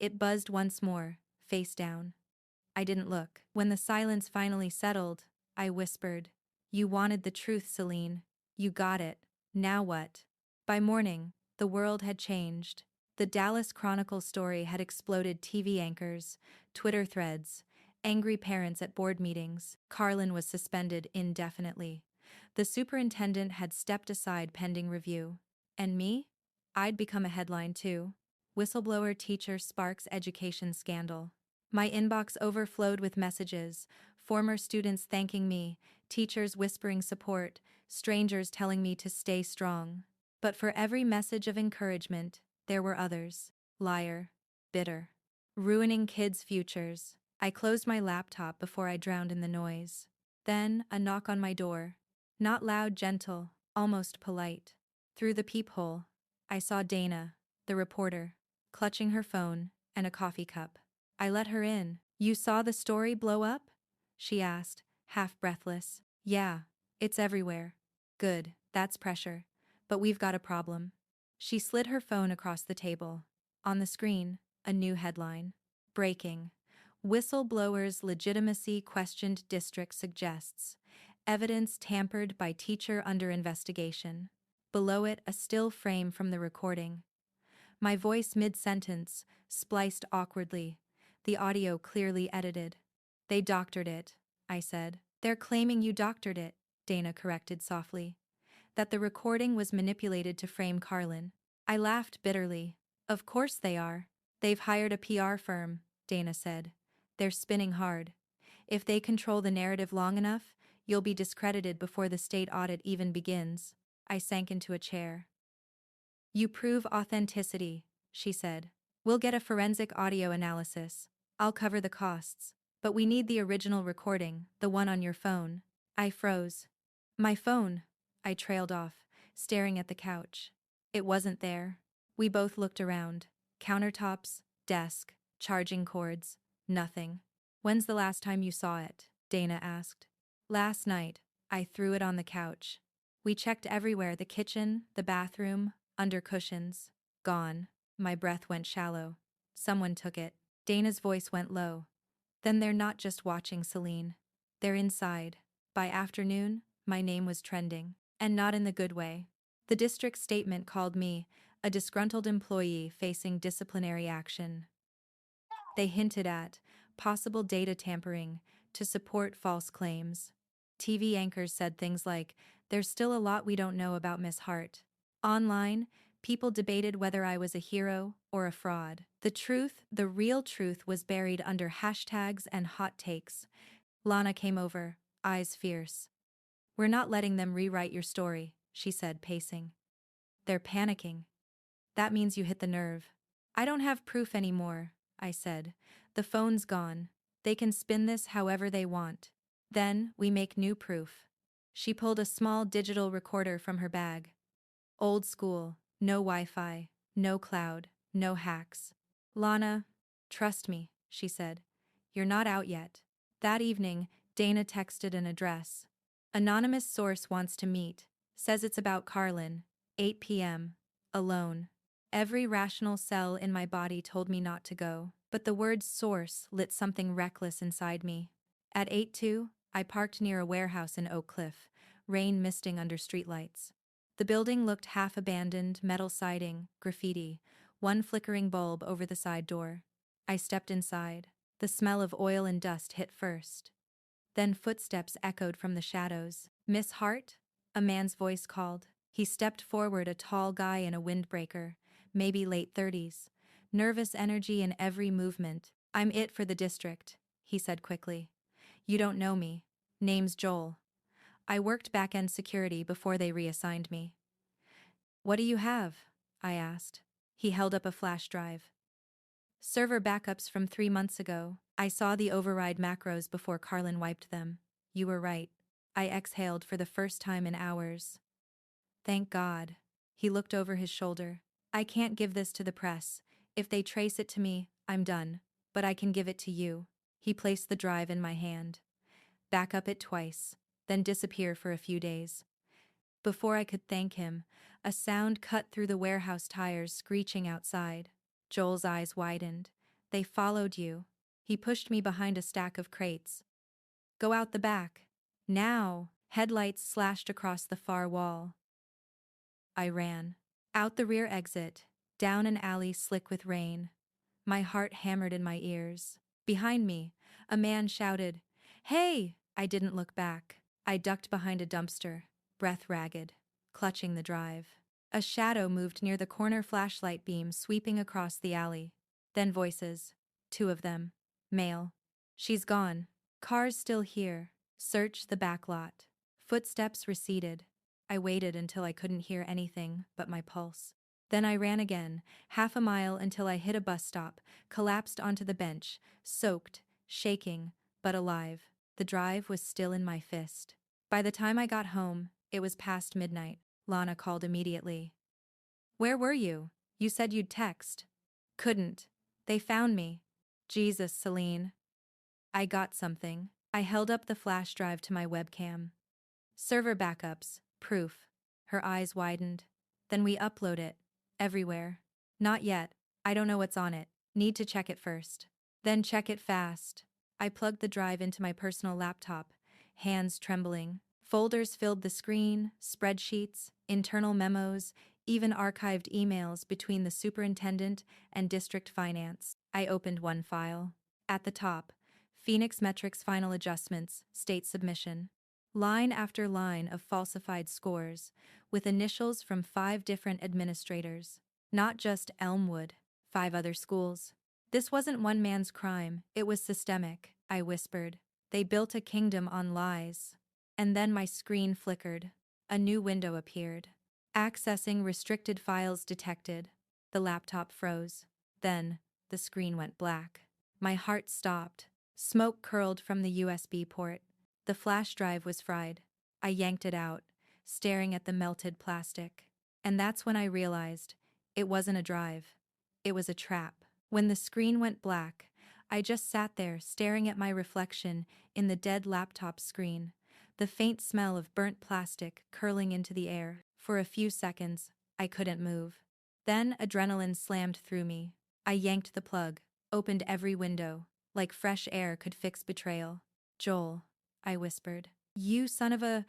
It buzzed once more, face down. I didn't look. When the silence finally settled, I whispered, "You wanted the truth, Selene. You got it. Now what?" By morning, the world had changed. The Dallas Chronicle story had exploded TV anchors, Twitter threads, angry parents at board meetings. Carlin was suspended indefinitely. The superintendent had stepped aside pending review. And me? I'd become a headline too. Whistleblower teacher sparks education scandal. My inbox overflowed with messages, former students thanking me, teachers whispering support, strangers telling me to stay strong. But for every message of encouragement, there were others. Liar. Bitter. Ruining kids' futures. I closed my laptop before I drowned in the noise. Then, a knock on my door. Not loud, gentle, almost polite. Through the peephole, I saw Dana, the reporter, clutching her phone and a coffee cup. I let her in. "You saw the story blow up?" she asked, half breathless. "Yeah, it's everywhere." "Good, that's pressure. But we've got a problem." She slid her phone across the table. On the screen, a new headline. Breaking. Whistleblower's legitimacy questioned, district suggests. Evidence tampered by teacher under investigation. Below it, a still frame from the recording. My voice mid-sentence, spliced awkwardly. The audio clearly edited. "They doctored it," I said. "They're claiming you doctored it," Dana corrected softly. "That the recording was manipulated to frame Carlin." I laughed bitterly. "Of course they are. They've hired a PR firm," Dana said. "They're spinning hard. If they control the narrative long enough, you'll be discredited before the state audit even begins." I sank into a chair. "You prove authenticity," she said. "We'll get a forensic audio analysis. I'll cover the costs. But we need the original recording, the one on your phone." I froze. "My phone?" I trailed off, staring at the couch. It wasn't there. We both looked around. Countertops, desk, charging cords. Nothing. "When's the last time you saw it?" Dana asked. "Last night." I threw it on the couch. We checked everywhere, the kitchen, the bathroom, under cushions. Gone. My breath went shallow. "Someone took it." Dana's voice went low. "Then they're not just watching, Selene. They're inside." By afternoon, my name was trending. And not in the good way. The district's statement called me a disgruntled employee facing disciplinary action. They hinted at possible data tampering to support false claims. TV anchors said things like, "There's still a lot we don't know about Miss Hart." Online, people debated whether I was a hero or a fraud. The real truth was buried under hashtags and hot takes. Lana came over, eyes fierce. "We're not letting them rewrite your story," she said, pacing. "They're panicking. That means you hit the nerve." "I don't have proof anymore," I said. "The phone's gone. They can spin this however they want. Then, we make new proof." She pulled a small digital recorder from her bag. Old school, no Wi-Fi, no cloud, no hacks. "Lana, trust me," she said. "You're not out yet." That evening, Dana texted an address. "Anonymous source wants to meet. Says it's about Carlin. 8 p.m. Alone." Every rational cell in my body told me not to go, but the word source lit something reckless inside me. At 8:02, I parked near a warehouse in Oak Cliff, rain misting under streetlights. The building looked half-abandoned, metal siding, graffiti, one flickering bulb over the side door. I stepped inside. The smell of oil and dust hit first. Then footsteps echoed from the shadows. "Miss Hart?" a man's voice called. He stepped forward, a tall guy in a windbreaker, maybe late 30s. Nervous energy in every movement. "I'm it for the district," he said quickly. "You don't know me. Name's Joel. I worked back-end security before they reassigned me." "What do you have?" I asked. He held up a flash drive. "Server backups from 3 months ago. I saw the override macros before Carlin wiped them." "You were right." I exhaled for the first time in hours. "Thank God." He looked over his shoulder. "I can't give this to the press. If they trace it to me, I'm done. But I can give it to you." He placed the drive in my hand. "Back up it twice, then disappear for a few days." Before I could thank him, a sound cut through the warehouse tires screeching outside. Joel's eyes widened. "They followed you." He pushed me behind a stack of crates. "Go out the back. Now!" Headlights slashed across the far wall. I ran. Out the rear exit, down an alley slick with rain. My heart hammered in my ears. Behind me, a man shouted, "Hey!" I didn't look back. I ducked behind a dumpster, breath ragged, clutching the drive. A shadow moved near the corner, flashlight beam sweeping across the alley. Then voices. 2 of them. Male. "She's gone." "Car's still here." "Search the back lot." Footsteps receded. I waited until I couldn't hear anything but my pulse. Then I ran again, half a mile until I hit a bus stop, collapsed onto the bench, soaked, shaking, but alive. The drive was still in my fist. By the time I got home, it was past midnight. Lana called immediately. "Where were you? You said you'd text." "Couldn't. They found me." "Jesus, Selene." I got something. I held up the flash drive to my webcam. "Server backups, proof." Her eyes widened. "Then we upload it. Everywhere." "Not yet. I don't know what's on it. Need to check it first." "Then check it fast." I plugged the drive into my personal laptop, hands trembling. Folders filled the screen, spreadsheets, internal memos, even archived emails between the superintendent and district finance. I opened one file. At the top, Phoenix Metrics final adjustments, state submission. Line after line of falsified scores, with initials from 5 different administrators. Not just Elmwood, 5 other schools. "This wasn't one man's crime, it was systemic," I whispered. "They built a kingdom on lies." And then my screen flickered. A new window appeared. "Accessing restricted files detected." The laptop froze. Then, the screen went black. My heart stopped. Smoke curled from the USB port. The flash drive was fried. I yanked it out, staring at the melted plastic. And that's when I realized it wasn't a drive. It was a trap. When the screen went black, I just sat there staring at my reflection in the dead laptop screen, the faint smell of burnt plastic curling into the air. For a few seconds, I couldn't move. Then adrenaline slammed through me. I yanked the plug, opened every window, like fresh air could fix betrayal. "Joel," I whispered. "You son of a..."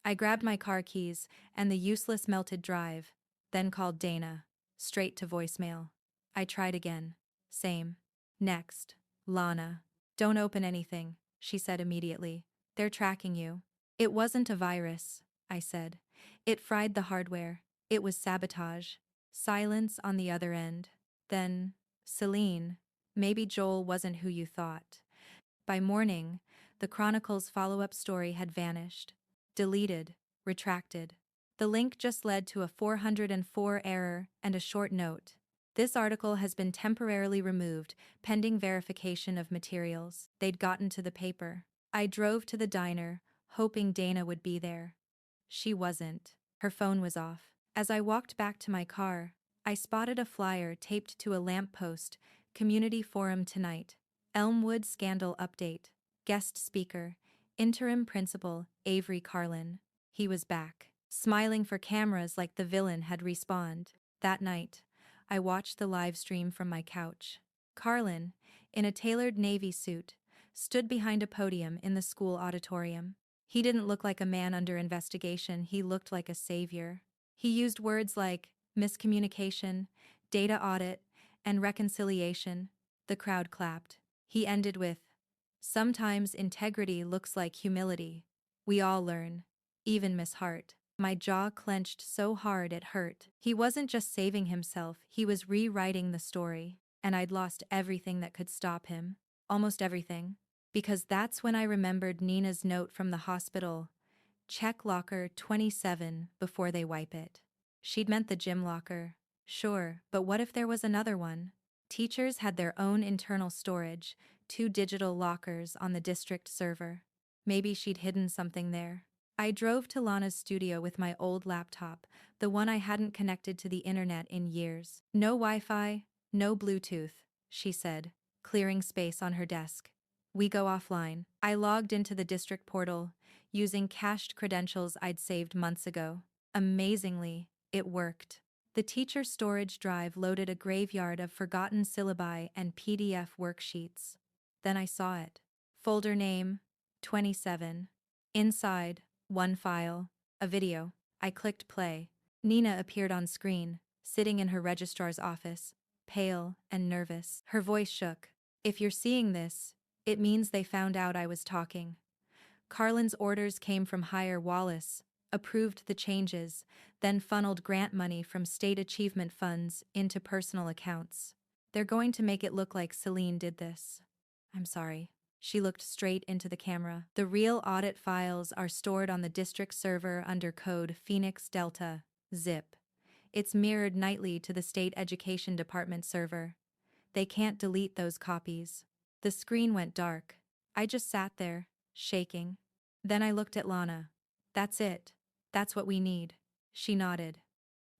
I grabbed my car keys and the useless melted drive, then called Dana, straight to voicemail. I tried again. Same. Next. Lana. Don't open anything, she said immediately. They're tracking you. It wasn't a virus, I said. It fried the hardware. It was sabotage. Silence on the other end. Then, Selene, maybe Joel wasn't who you thought. By morning, the Chronicle's follow-up story had vanished. Deleted. Retracted. The link just led to a 404 error and a short note. This article has been temporarily removed, pending verification of materials. They'd gotten to the paper. I drove to the diner, hoping Dana would be there. She wasn't. Her phone was off. As I walked back to my car, I spotted a flyer taped to a lamppost. Community forum tonight. Elmwood scandal update. Guest speaker. Interim principal, Avery Carlin. He was back, smiling for cameras like the villain had respawned. That night, I watched the live stream from my couch. Carlin, in a tailored navy suit, stood behind a podium in the school auditorium. He didn't look like a man under investigation, he looked like a savior. He used words like miscommunication, data audit, and reconciliation. The crowd clapped. He ended with, "Sometimes integrity looks like humility. We all learn. Even Miss Hart." My jaw clenched so hard it hurt. He wasn't just saving himself, he was rewriting the story. And I'd lost everything that could stop him. Almost everything. Because that's when I remembered Nina's note from the hospital. Check locker 27 before they wipe it. She'd meant the gym locker. Sure, but what if there was another one? Teachers had their own internal storage, 2 digital lockers on the district server. Maybe she'd hidden something there. I drove to Lana's studio with my old laptop, the one I hadn't connected to the internet in years. No Wi-Fi, no Bluetooth, she said, clearing space on her desk. We go offline. I logged into the district portal, using cached credentials I'd saved months ago. Amazingly, it worked. The teacher storage drive loaded a graveyard of forgotten syllabi and PDF worksheets. Then I saw it. Folder name, 27. Inside, one file, a video. I clicked play. Nina appeared on screen, sitting in her registrar's office, pale and nervous. Her voice shook. If you're seeing this, it means they found out I was talking. Carlin's orders came from Higher Wallace, approved the changes, then funneled grant money from state achievement funds into personal accounts. They're going to make it look like Selene did this. I'm sorry. She looked straight into the camera. The real audit files are stored on the district server under code Phoenix Delta, zip. It's mirrored nightly to the state education department server. They can't delete those copies. The screen went dark. I just sat there, shaking. Then I looked at Lana. That's it. That's what we need. She nodded.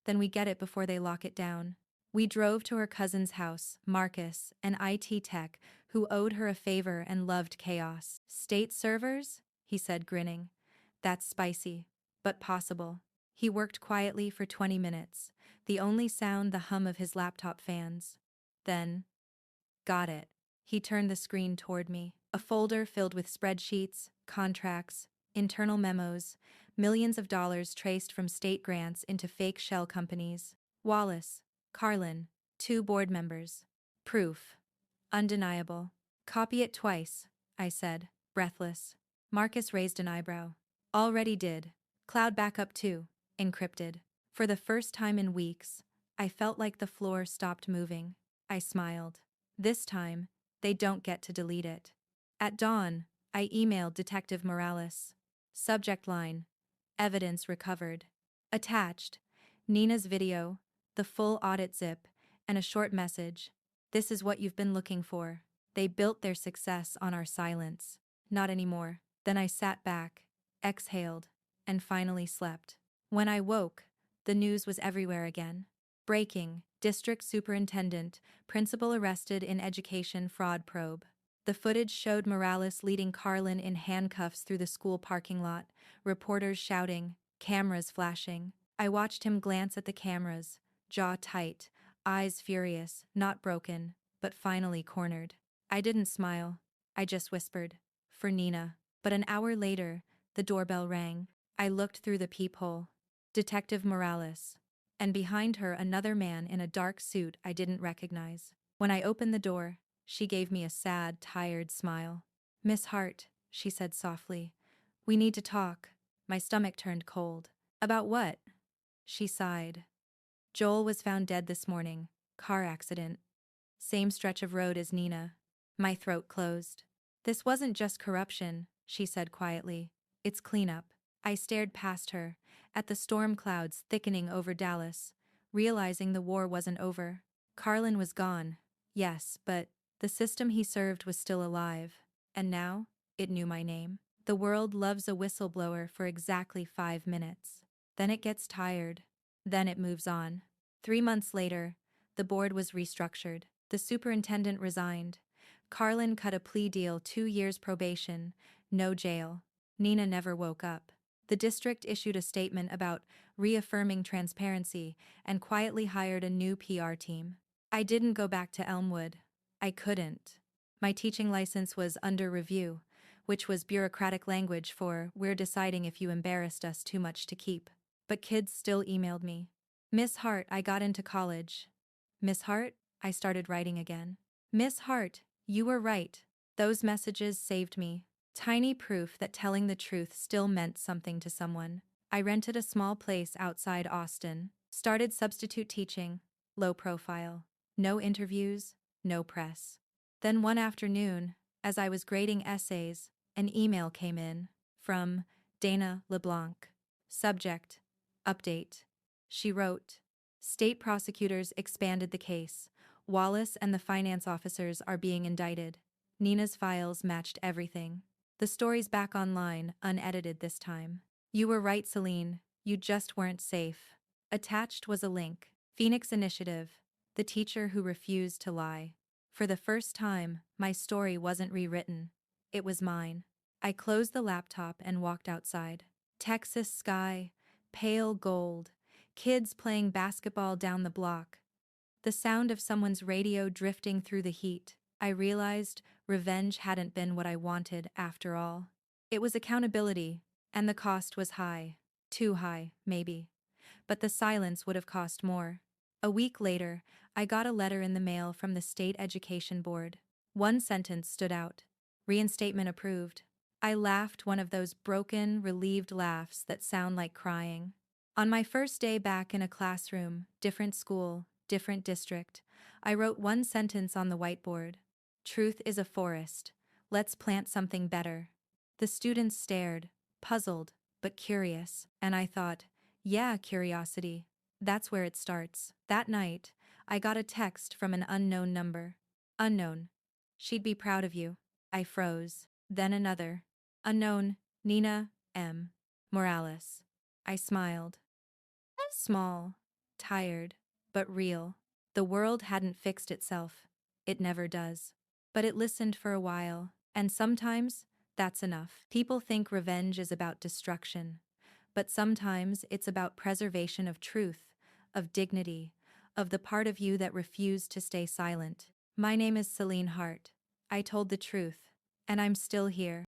Then we get it before they lock it down. We drove to her cousin's house, Marcus, an IT tech, who owed her a favor and loved chaos. State servers? He said, grinning. That's spicy, but possible. He worked quietly for 20 minutes, the only sound the hum of his laptop fans. Then, got it. He turned the screen toward me. A folder filled with spreadsheets, contracts, internal memos, millions of dollars traced from state grants into fake shell companies. Wallace, Carlin, 2 board members. Proof. Undeniable. Copy it twice, I said, breathless. Marcus raised an eyebrow. Already did. Cloud backup too. Encrypted. For the first time in weeks, I felt like the floor stopped moving. I smiled. This time, they don't get to delete it. At dawn, I emailed Detective Morales. Subject line: evidence recovered. Attached: Nina's video, the full audit zip, and a short message. This is what you've been looking for. They built their success on our silence. Not anymore. Then I sat back, exhaled, and finally slept. When I woke, the news was everywhere again. Breaking: District Superintendent, Principal arrested in education fraud probe. The footage showed Morales leading Carlin in handcuffs through the school parking lot, reporters shouting, cameras flashing. I watched him glance at the cameras, jaw tight, eyes furious, not broken, but finally cornered. I didn't smile. I just whispered, "For Nina." But an hour later, the doorbell rang. I looked through the peephole. Detective Morales. And behind her another man in a dark suit I didn't recognize. When I opened the door, She gave me a sad, tired smile. Miss Hart, she said softly. We need to talk. My stomach turned cold. About what? She sighed. Joel was found dead this morning. Car accident. Same stretch of road as Nina. My throat closed. This wasn't just corruption, she said quietly. It's cleanup. I stared past her, at the storm clouds thickening over Dallas, realizing the war wasn't over. Carlin was gone. Yes, but the system he served was still alive. And now, it knew my name. The world loves a whistleblower for exactly 5 minutes. Then it gets tired. Then it moves on. 3 months later, the board was restructured. The superintendent resigned. Carlin cut a plea deal, 2 years probation, no jail. Nina never woke up. The district issued a statement about reaffirming transparency and quietly hired a new PR team. I didn't go back to Elmwood. I couldn't. My teaching license was under review, which was bureaucratic language for we're deciding if you embarrassed us too much to keep. But kids still emailed me. Miss Hart, I got into college. Miss Hart, I started writing again. Miss Hart, you were right. Those messages saved me. Tiny proof that telling the truth still meant something to someone. I rented a small place outside Austin, started substitute teaching, low profile. No interviews, no press. Then one afternoon, as I was grading essays, an email came in from Dana LeBlanc. Subject: Update. She wrote, State prosecutors expanded the case. Wallace and the finance officers are being indicted. Nina's files matched everything. The story's back online, unedited this time. You were right, Selene. You just weren't safe. Attached was a link. Phoenix Initiative. The teacher who refused to lie. For the first time, my story wasn't rewritten. It was mine. I closed the laptop and walked outside. Texas sky, pale gold, kids playing basketball down the block. The sound of someone's radio drifting through the heat. I realized revenge hadn't been what I wanted after all. It was accountability, and the cost was high. Too high, maybe. But the silence would have cost more. A week later, I got a letter in the mail from the state education board. One sentence stood out. Reinstatement approved. I laughed, one of those broken, relieved laughs that sound like crying. On my first day back in a classroom, different school, different district, I wrote one sentence on the whiteboard. Truth is a forest. Let's plant something better. The students stared, puzzled, but curious, and I thought, yeah, curiosity. That's where it starts. That night, I got a text from an unknown number. Unknown. She'd be proud of you. I froze. Then another. Unknown, Nina M. Morales. I smiled. Small, tired, but real. The world hadn't fixed itself. It never does. But it listened for a while, and sometimes, that's enough. People think revenge is about destruction. But sometimes it's about preservation of truth, of dignity, of the part of you that refused to stay silent. My name is Selene Hart. I told the truth, and I'm still here.